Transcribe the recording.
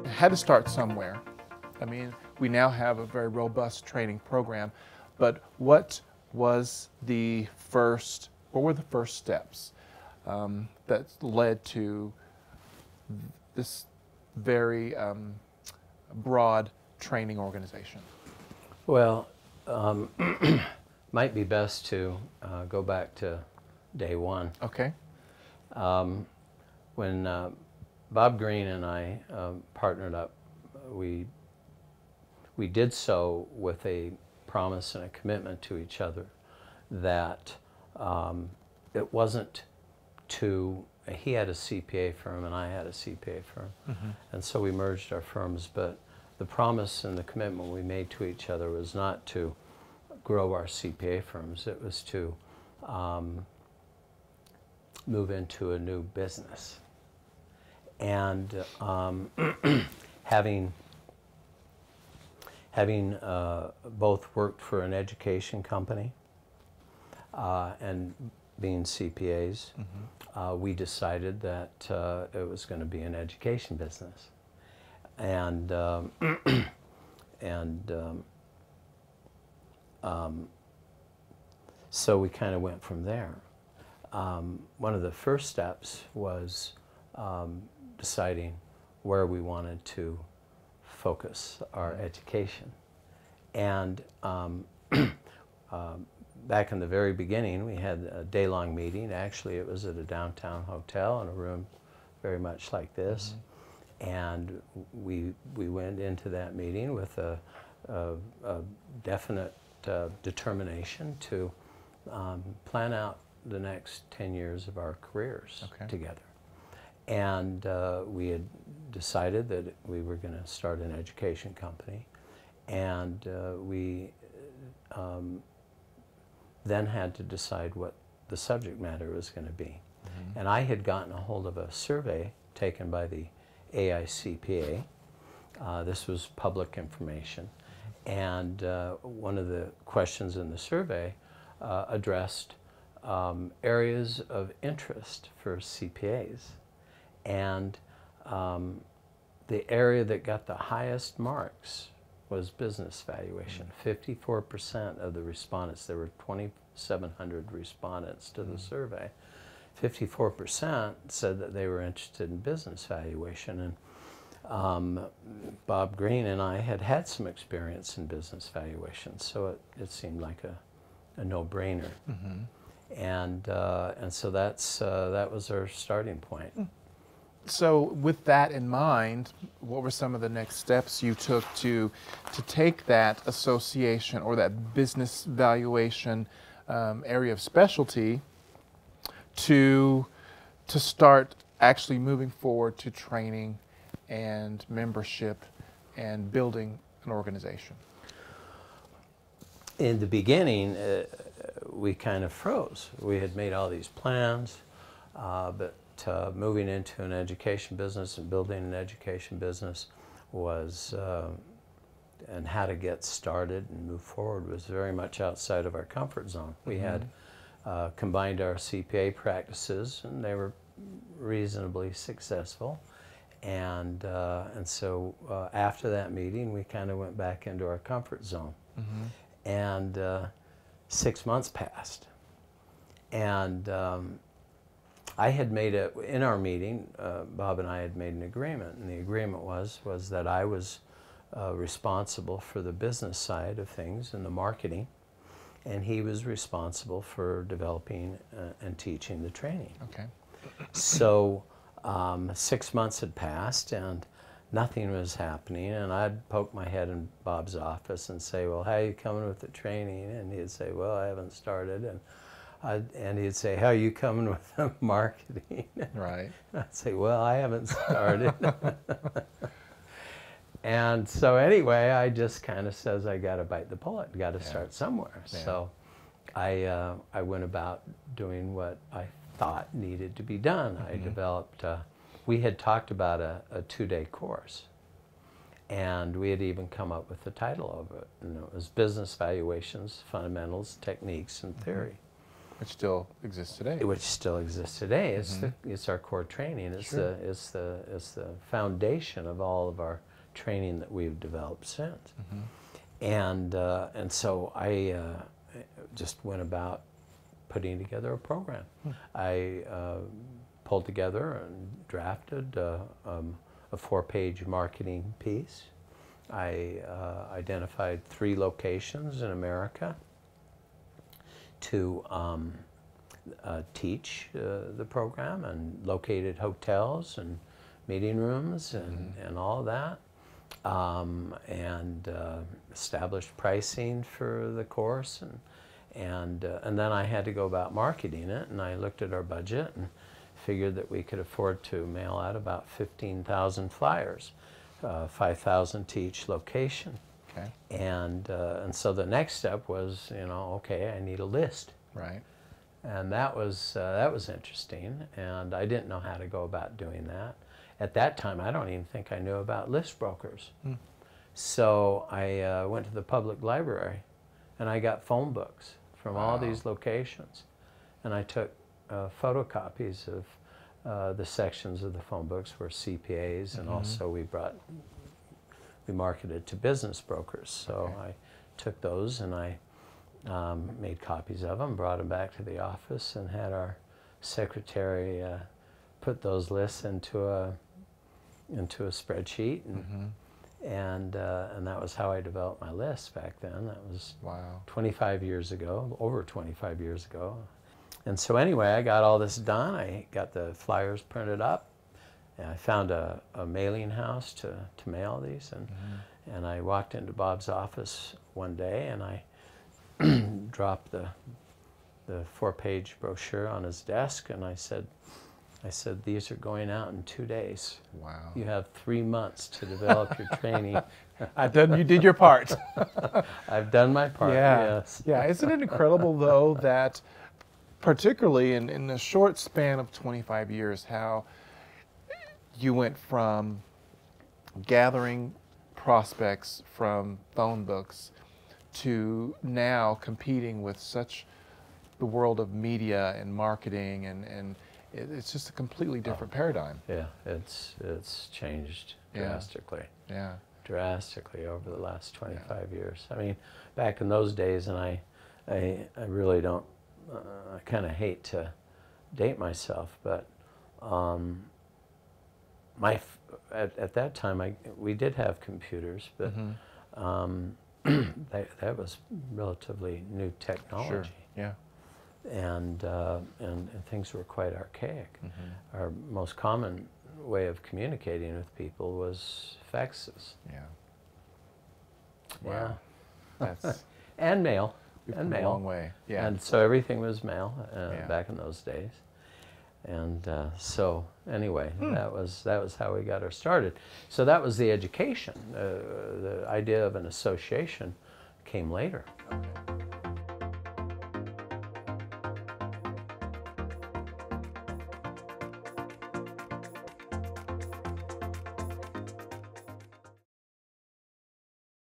had to start somewhere. I mean, we now have a very robust training program, but what were the first steps that led to this very broad training organization? Well, might be best to go back to day one. Okay. When Bob Green and I partnered up, we did so with a promise and a commitment to each other that it wasn't he had a CPA firm and I had a CPA firm, and so we merged our firms, but the promise and the commitment we made to each other was not to grow our CPA firms, it was to move into a new business. And having both worked for an education company and being CPAs, we decided that it was going to be an education business. And so we kind of went from there. One of the first steps was deciding where we wanted to focus our education. And back in the very beginning, we had a day-long meeting. Actually, it was at a downtown hotel in a room very much like this. And we went into that meeting with a definite determination to plan out the next 10 years of our careers together. And we had decided that we were going to start an education company, and we then had to decide what the subject matter was going to be. And I had gotten a hold of a survey taken by the AICPA. This was public information, and one of the questions in the survey addressed areas of interest for CPAs. And the area that got the highest marks was business valuation. 54% of the respondents, there were 2,700 respondents to the survey, 54% said that they were interested in business valuation. And Bob Green and I had had some experience in business valuation, so it seemed like a no-brainer. And so that was our starting point. So with that in mind, what were some of the next steps you took to take that association or that business valuation area of specialty to start actually moving forward to training and membership and building an organization? In the beginning, we kind of froze. We had made all these plans, but moving into an education business and building an education business was, and how to get started and move forward was very much outside of our comfort zone. We had combined our CPA practices, and they were reasonably successful. And so after that meeting, we kind of went back into our comfort zone. And 6 months passed. And I had made in our meeting, Bob and I had made an agreement, and the agreement was that I was responsible for the business side of things and the marketing, and he was responsible for developing and teaching the training. So 6 months had passed and nothing was happening, and I'd poke my head in Bob's office and say, well, how are you coming with the training? And he'd say, well, I haven't started. And he'd say, how are you coming with the marketing? Right. I'd say, well, I haven't started. And so anyway, I just kind of says, I got to bite the bullet, got to start somewhere. So I went about doing what I thought needed to be done. I developed, we had talked about a 2-day course, and we had even come up with the title of it, and it was Business Valuations, Fundamentals, Techniques, and Theory. Which still exists today. Which still exists today. It's our core training. It's the foundation of all of our training that we've developed since. And so I just went about putting together a program. I pulled together and drafted a 4-page marketing piece. I identified 3 locations in America to teach the program, and located hotels and meeting rooms and all of that, and established pricing for the course, and then I had to go about marketing it, and I looked at our budget and figured that we could afford to mail out about 15,000 flyers, 5,000 to each location. Okay. And so the next step was, okay, I need a list. Right. And that was interesting, and I didn't know how to go about doing that. At that time, I don't even think I knew about list brokers. So I went to the public library, and I got phone books from all these locations, and I took photocopies of the sections of the phone books were CPAs, and also we marketed to business brokers. So I took those and I made copies of them, brought them back to the office, and had our secretary put those lists into a spreadsheet, and that was how I developed my list back then. That was 25 years ago, over 25 years ago. And so anyway, I got all this done. I got the flyers printed up, and I found a mailing house to mail these, and I walked into Bob's office one day, and I dropped the 4-page brochure on his desk, and I said, these are going out in 2 days. Wow. You have 3 months to develop your training. You did your part. I've done my part, yes. Yeah, isn't it incredible, though, that particularly in the short span of 25 years, how you went from gathering prospects from phone books to now competing with such the world of media and marketing, and it's just a completely different paradigm. Yeah, it's changed drastically. Yeah. Drastically over the last 25 years. I mean, back in those days, and I really don't, I kind of hate to date myself, but at that time we did have computers, but that was relatively new technology. Sure. Yeah. And things were quite archaic. Our most common way of communicating with people was faxes. Yeah. Wow. That's and mail. we've And come mail. a long way. Yeah. And so everything was mail back in those days. And so anyway, that was how we got our started. So that was the education. The idea of an association came later. Okay.